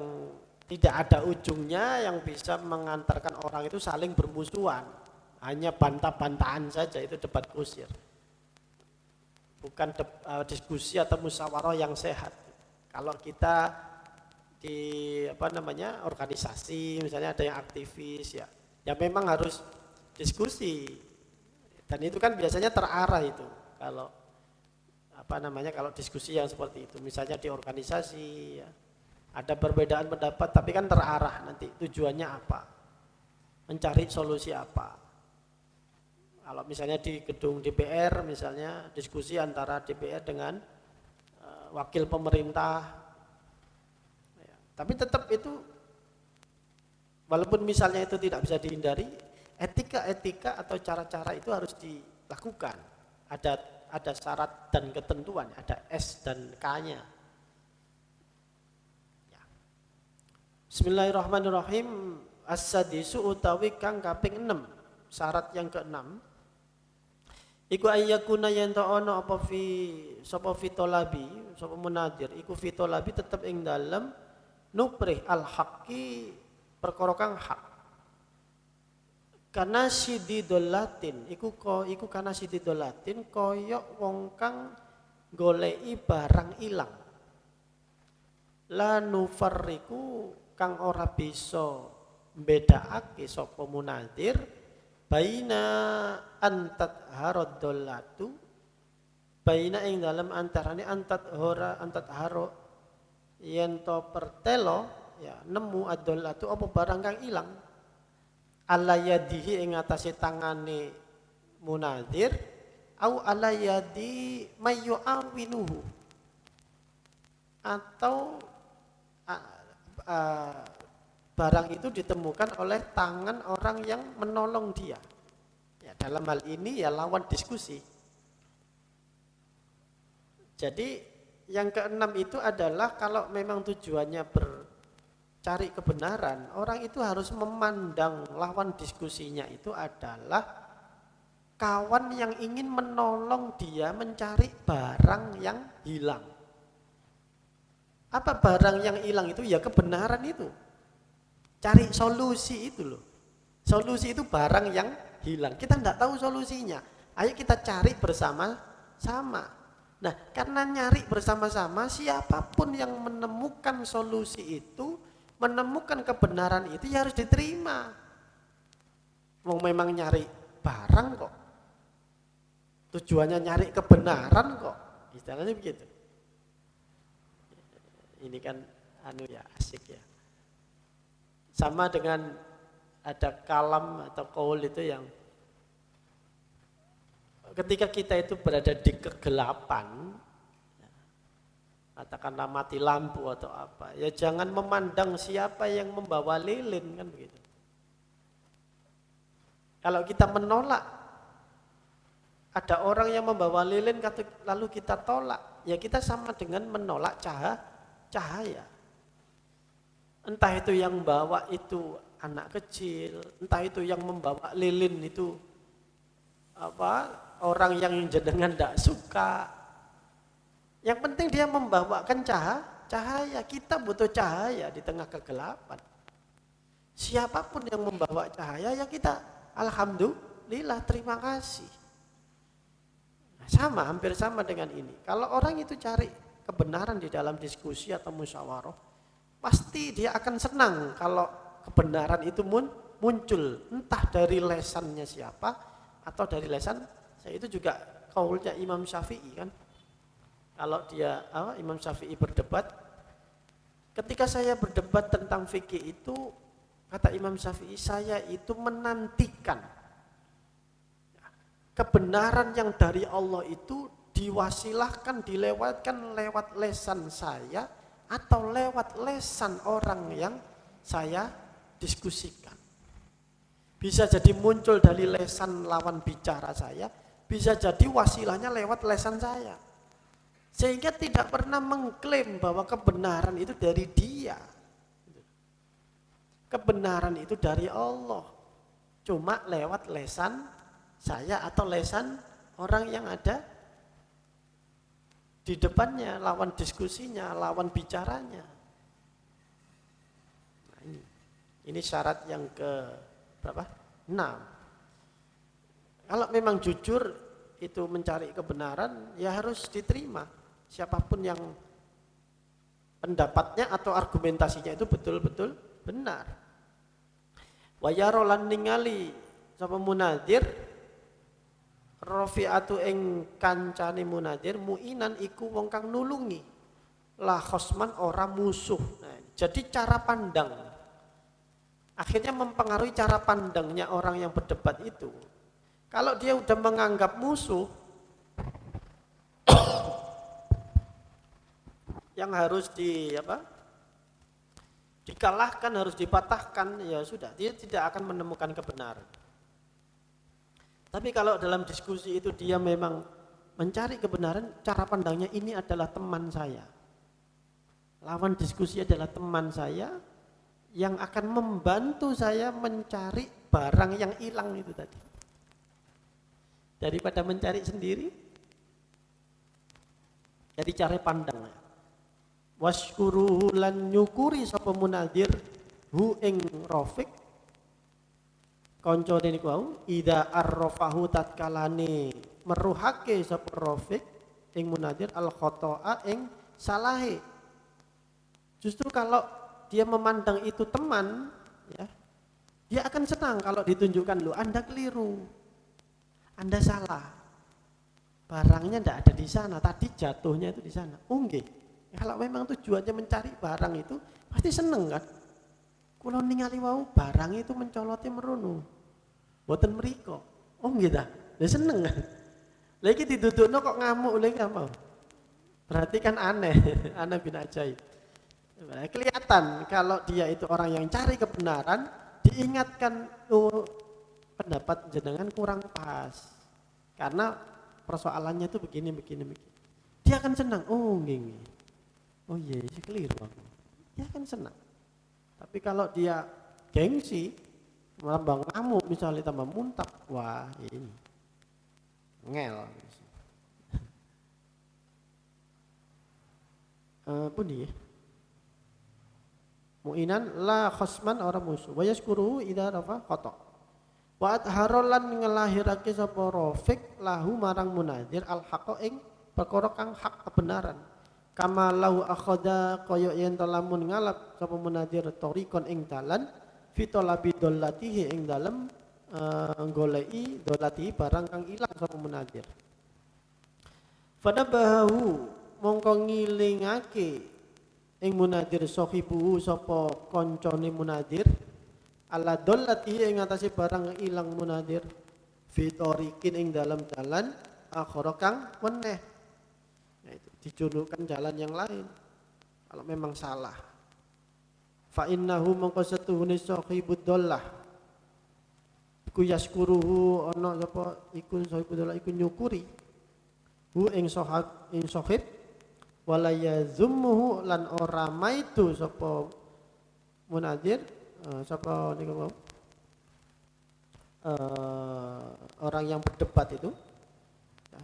tidak ada ujungnya, yang bisa mengantarkan orang itu saling bermusuhan, hanya bantah-bantahan saja, itu debat kusir. Bukan diskusi atau musyawarah yang sehat. Kalau kita di organisasi, misalnya ada yang aktivis, ya memang harus diskusi, dan itu kan biasanya terarah itu. Kalau kalau diskusi yang seperti itu, misalnya di organisasi, ya, ada perbedaan pendapat, tapi kan terarah nanti tujuannya apa, mencari solusi apa. Kalau misalnya di gedung DPR, misalnya diskusi antara DPR dengan wakil pemerintah, ya, tapi tetap itu, walaupun misalnya itu tidak bisa dihindari, etika atau cara-cara itu harus dilakukan. Ada syarat dan ketentuan, ada S dan K-nya. Ya. Bismillahirrahmanirrahim. As-sadisu utawi kang kaping 6. Syarat yang ke-6. Iku ayyakuna yen ta ana apa sapa fitolabi, sapa munadir, iku fitolabi tetep ing dalem nuprih al-haqqi, perkara kang hak. Karena sididolatin, iku karena sididolatin koyok wong kang golei barang ilang. La nufarriku kang ora bisa mbedakake sapa munadir baina antat harodolatu, baina ing dalam antarane antat haro yen to pertelo, ya nemu adolatu apa barang kang ilang, ala yadihi ing atase tangane munadir, au ala yadi mayu awinuhu, atau barang itu ditemukan oleh tangan orang yang menolong dia. Ya, dalam hal ini ya lawan diskusi. Jadi yang keenam itu adalah kalau memang tujuannya cari kebenaran, orang itu harus memandang lawan diskusinya itu adalah kawan yang ingin menolong dia mencari barang yang hilang. Apa barang yang hilang itu? Ya kebenaran itu. Cari solusi itu loh. Solusi itu barang yang hilang. Kita tidak tahu solusinya. Ayo kita cari bersama-sama. Nah, karena nyari bersama-sama, siapapun yang menemukan solusi itu, menemukan kebenaran itu, ya harus diterima. Mau memang nyari barang kok, tujuannya nyari kebenaran kok, istilahnya begitu. Ini kan asik ya. Sama dengan ada kalam atau qaul itu yang ketika kita itu berada di kegelapan, katakanlah mati lampu atau apa, ya jangan memandang siapa yang membawa lilin, kan begitu. Kalau kita menolak, ada orang yang membawa lilin lalu kita tolak, ya kita sama dengan menolak cahaya. Entah itu yang bawa itu anak kecil, entah itu yang membawa lilin itu orang yang jenengan tidak suka. Yang penting dia membawakan cahaya. Kita butuh cahaya di tengah kegelapan. Siapapun yang membawa cahaya ya kita alhamdulillah, terima kasih. Sama, hampir sama dengan ini. Kalau orang itu cari kebenaran di dalam diskusi atau musyawarah, pasti dia akan senang kalau kebenaran itu muncul, entah dari lesannya siapa atau dari lesan saya. Itu juga kaulnya Imam Syafi'i kan. Kalau dia Imam Syafi'i berdebat, ketika saya berdebat tentang fikih itu, kata Imam Syafi'i, saya itu menantikan kebenaran yang dari Allah itu diwasilahkan, dilewatkan lewat lesan saya atau lewat lesan orang yang saya diskusikan. Bisa jadi muncul dari lesan lawan bicara saya, bisa jadi wasilahnya lewat lesan saya. Sehingga tidak pernah mengklaim bahwa kebenaran itu dari dia. Kebenaran itu dari Allah. Cuma lewat lesan saya atau lesan orang yang ada di depannya, lawan diskusinya, lawan bicaranya. Nah, ini syarat yang ke berapa? 6. Kalau memang jujur itu mencari kebenaran, ya harus diterima. Siapapun yang pendapatnya atau argumentasinya itu betul-betul benar. Wa yarolan ningali sapa munadir rafi'atu ing kancane munadir muinan iku wong kang nulungi la khosman ora musuh. Nah, jadi cara pandang akhirnya mempengaruhi cara pandangnya orang yang berdebat itu. Kalau dia udah menganggap musuh yang harus dikalahkan, harus dipatahkan, ya sudah, dia tidak akan menemukan kebenaran. Tapi kalau dalam diskusi itu dia memang mencari kebenaran, cara pandangnya ini adalah teman saya. Lawan diskusi adalah teman saya yang akan membantu saya mencari barang yang hilang itu tadi. Daripada mencari sendiri, jadi cara pandangnya. Wasykuruhu lan nyukuri sapa munadir hu ing rafiq kancane niku wau ida arrafahu tatkalane meruhake sapa rafiq ing munadir al khata'a ing salahe. Justru kalau dia memandang itu teman, ya, dia akan senang kalau ditunjukkan, lo Anda keliru, Anda salah, barangnya tidak ada di sana, tadi jatuhnya itu di sana. Nggih. Kalau memang tujuannya mencari barang itu pasti seneng kan. Kalau ningali wau barang itu mencolotnya merono, boten mriko. Oh nggih ta, lha seneng kan. Lagi didudukno kok ngamuk lagi nggak mau. Berarti kan aneh, aneh bin ajaib. Kelihatan kalau dia itu orang yang cari kebenaran, diingatkan pendapat jenengan kurang pas. Karena persoalannya itu begini. Dia akan senang, oh nggih. Oh iya, keliru aku. Dia akan senang. Tapi kalau dia gengsi, tambah ngamuk misalnya, tambah muntah, wah ini ngel. Pundi ya? Mu'inan la khosman orang musuh. Wa yaskuru idza rafa khata. Wa atharolan ngelahirake sapa rafiq lahu marang munadir al haqa ing perkara kang hak kebenaran. Kama lau akhadha kaya yen lamun ngalap sapa munadir tariqon ing dalan fitolabi dollatihi ing dalem goleki dolati barang kang ilang sapa munadir. Fadabahu mongko ngilingake ing munadir sahibu sapa kancane munadir ala dollatihi ing atase barang kang ilang munadir fitorikin ing dalem dalan akhara kang weneh. Dijulukan jalan yang lain kalau memang salah. Fa innahu mongko setuhune sahibud dollah iku yaskuruhu ana sapa iku sahibud dollah iku nyukuri hu ing sahib wala yazumuhu lan ora maitu sapa munadzir siapa niku mau orang yang berdebat itu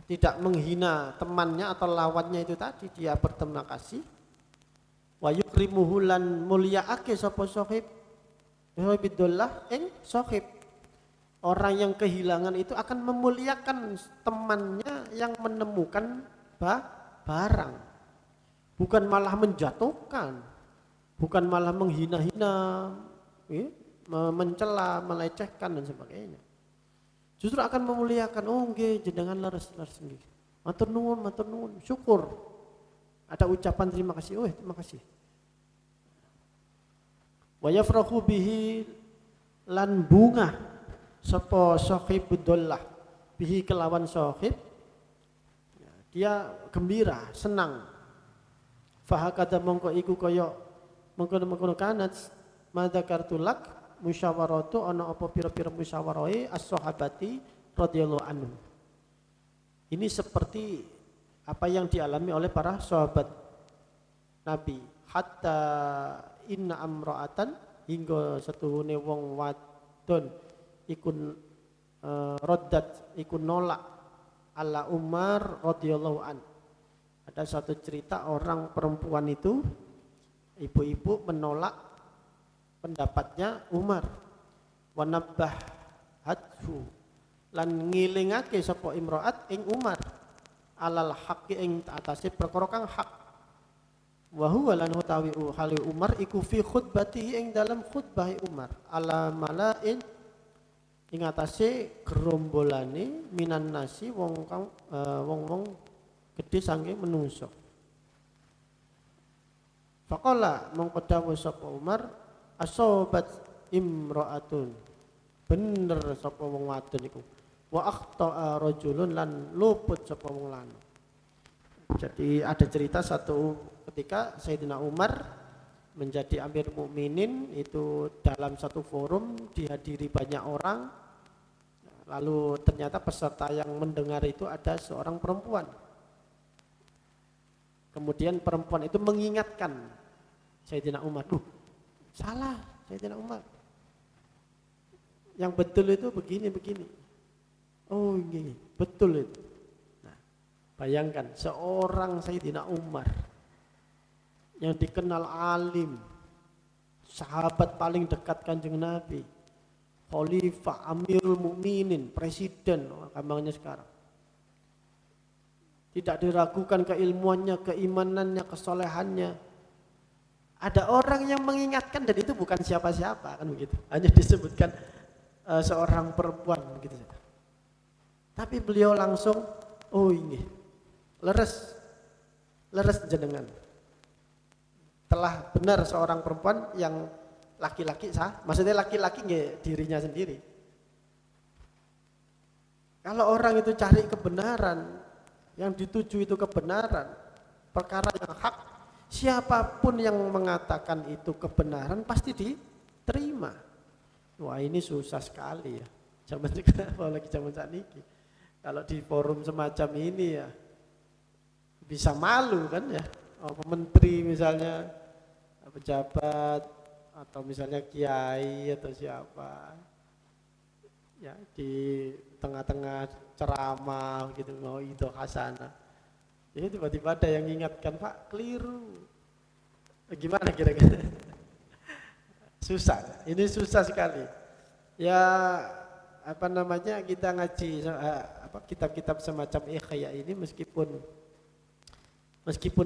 tidak menghina temannya atau lawannya itu tadi, dia berterima kasih. Wa yukrimuhu lan mulyaake sapa sahib bidullah ing sahib. Orang yang kehilangan itu akan memuliakan temannya yang menemukan barang. Bukan malah menjatuhkan, bukan malah menghina-hina, mencela, melecehkan dan sebagainya. Justru akan memuliakan. Oh nggih, jenengan leres nggih. Matur nuwun, syukur. Ada ucapan terima kasih. Oh, terima kasih. Wa yafrahu bihi lan bunga sapa sahibudullah bihi kelawan sahib. Dia gembira, senang. Fahakada mongko iku kaya mengkono-mengkono kanat madzakartulak musyawaratu ana apa pira-pira musyawarahe as-sahabati radhiyallahu anhu. Ini seperti apa yang dialami oleh para sahabat Nabi. Hatta inna amra'atan hingga setuhune wong wadon ikun roddat ikun nolak ala Umar radhiyallahu an. Ada satu cerita orang perempuan itu, ibu-ibu menolak pendapatnya Umar. Wa nabbahathu lan ngilingake sapa imraat ing Umar alal haqqi ing atase perkara kang hak. Wa huwa lan utawi hali Umar iku fi khutbatihi ing dalam khutbah Umar ala malain ing atase gerombolane minan nasi wong kang wong-wong gedhe saking menungso. Faqala mongko dawuh sapa Umar asobat imraatun, bener sapa wong wadon iku, wa akhta'a rajulun lan luput sapa wong lanang. Jadi ada cerita satu ketika Sayyidina Umar menjadi Amir Mukminin itu dalam satu forum dihadiri banyak orang, lalu ternyata peserta yang mendengar itu ada seorang perempuan. Kemudian perempuan itu mengingatkan Sayyidina Umar, salah Sayyidina Umar, yang betul itu begini. Oh ini betul itu. Nah, bayangkan seorang Sayyidina Umar yang dikenal alim, sahabat paling dekat Kanjeng Nabi, Khalifah, Amirul Mukminin, presiden gampangnya sekarang. Tidak diragukan keilmuannya, keimanannya, kesolehannya. Ada orang yang mengingatkan dan itu bukan siapa-siapa kan begitu. Hanya disebutkan seorang perempuan begitu. Tapi beliau langsung, oh ini leres jenengan. Telah benar seorang perempuan yang laki-laki sah, maksudnya laki-laki nggak dirinya sendiri. Kalau orang itu cari kebenaran, yang dituju itu kebenaran, perkara yang hak, siapapun yang mengatakan itu kebenaran pasti diterima. Wah ini susah sekali ya, zaman sekarang apalagi zaman saat ini. Kalau di forum semacam ini ya bisa malu kan ya. Menteri misalnya, pejabat atau misalnya kiai atau siapa ya di tengah-tengah ceramah gitu mau itu hasanah, jadi tiba-tiba ada yang ingatkan, Pak keliru, gimana kira-kira? Susah, ini susah sekali ya. Apa namanya, kita ngaji kitab-kitab semacam Ikhya ini meskipun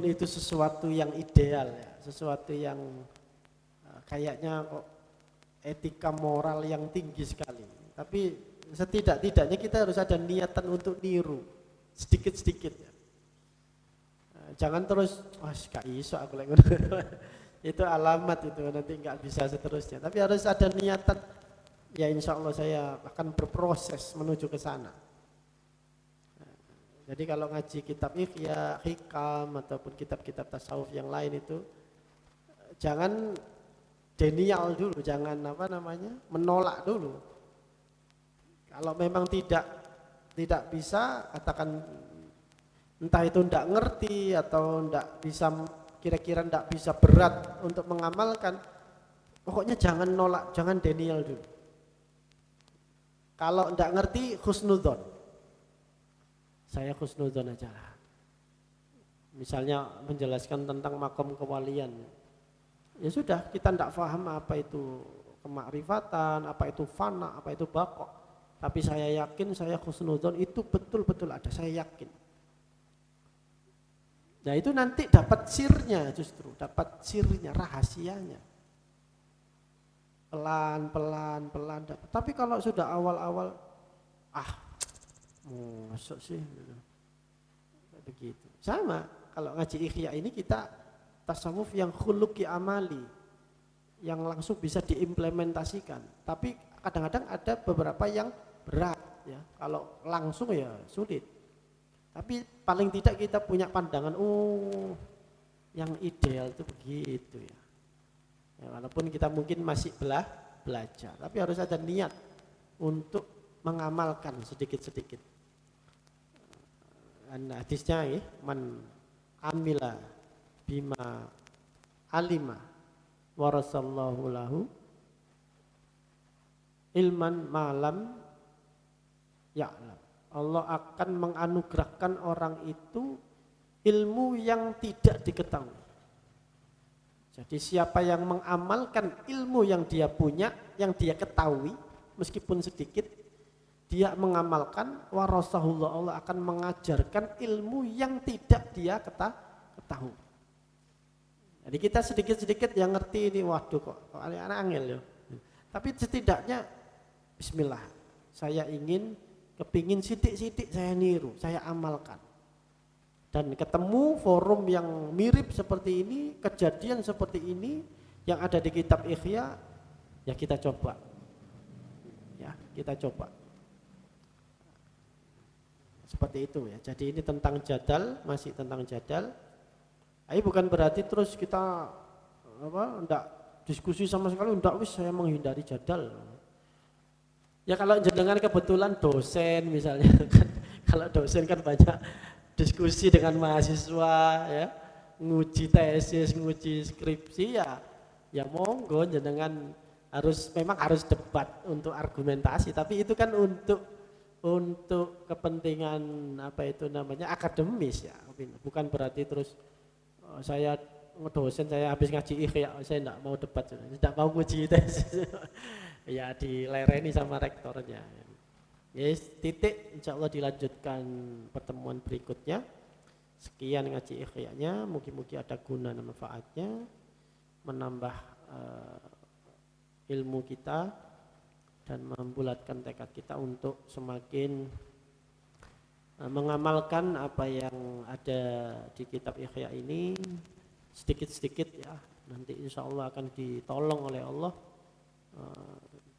itu sesuatu yang ideal ya, sesuatu yang kayaknya kok etika moral yang tinggi sekali, tapi setidak-tidaknya kita harus ada niatan untuk niru sedikit-sedikit ya. Jangan terus gak iso aku lagi itu alamat itu nanti nggak bisa seterusnya, tapi harus ada niatan ya, insya Allah saya akan berproses menuju ke sana. Jadi kalau ngaji kitab Ikhya, Hikam ataupun kitab-kitab tasawuf yang lain itu jangan denial dulu, jangan menolak dulu. Kalau memang tidak bisa, katakan entah itu tidak ngerti atau tidak bisa, kira-kira tidak bisa berat untuk mengamalkan, Pokoknya jangan nolak, jangan denial dulu. Kalau tidak ngerti husnudzon, saya husnudzon aja lah. Misalnya menjelaskan tentang makom kewalian, ya sudah, kita tidak paham apa itu kemakrifatan, apa itu fana, apa itu baqo. Tapi saya yakin, saya husnudzon itu betul-betul ada, saya yakin. Nah itu nanti dapat sirnya, justru dapat sirnya, rahasianya. Pelan dapat. Tapi kalau sudah awal-awal, masuk sih, begitu. Sama, kalau ngaji Ikhya ini kita tasawuf yang khuluqi amali, yang langsung bisa diimplementasikan. Tapi kadang-kadang ada beberapa yang berat, ya. Kalau langsung ya sulit. Tapi paling tidak kita punya pandangan, yang ideal itu begitu ya. Ya, walaupun kita mungkin masih belajar, tapi harus ada niat untuk mengamalkan sedikit-sedikit. Hadisnya ya, man amila bima alima warasallahu lahu ilman malam ya'lam. Allah akan menganugerahkan orang itu ilmu yang tidak diketahui. Jadi siapa yang mengamalkan ilmu yang dia punya, yang dia ketahui, meskipun sedikit, dia mengamalkan, warasahullah, Allah akan mengajarkan ilmu yang tidak dia ketahui. Jadi kita sedikit-sedikit yang ngerti ini, waduh kok anak angel ya. Tapi setidaknya, bismillah, saya kepingin sidik-sidik saya niru, saya amalkan. Dan ketemu forum yang mirip seperti ini, kejadian seperti ini yang ada di kitab Ikhya, ya kita coba. Ya, kita coba. Seperti itu ya. Jadi ini tentang jadal, masih tentang jadal. Ini bukan berarti terus kita enggak diskusi sama sekali, enggak, saya menghindari jadal. Ya kalau jenengan kebetulan dosen misalnya, kalau dosen kan banyak diskusi dengan mahasiswa, ya, nguji tesis, nguji skripsi, ya monggo jenengan memang harus debat untuk argumentasi, tapi itu kan untuk kepentingan akademis ya, bukan berarti terus saya dosen, saya habis ngaji Ikhya, saya tidak mau debat, tidak mau nguji tesis, ya dilereni sama rektornya. Yes, titik, insya Allah dilanjutkan pertemuan berikutnya. Sekian ngaji Ikhya-nya, mungkin ada guna dan manfaatnya, menambah ilmu kita dan membulatkan tekad kita untuk semakin mengamalkan apa yang ada di kitab Ikhya ini sedikit-sedikit ya. Nanti insya Allah akan ditolong oleh Allah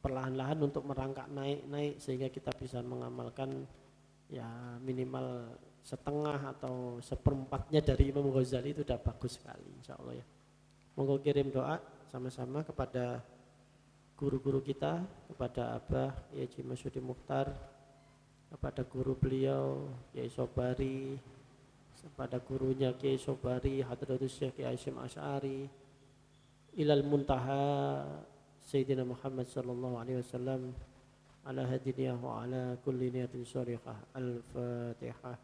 perlahan-lahan untuk merangkak naik sehingga kita bisa mengamalkan ya minimal setengah atau seperempatnya dari Imam Ghazali, itu udah bagus sekali insya Allah ya. Monggo kirim doa sama-sama kepada guru-guru kita, kepada Abah Yai Masyudi Mukhtar, kepada guru beliau Kiai Sobari, kepada gurunya Kiai Sobari Hadratus Syekh Kiai Hasyim Asy'ari, ilal muntaha Sayyidina Muhammad sallallahu alaihi wasallam, ala hadiniyah wa ala kulli niyatin syarihah. Al-Fatihah.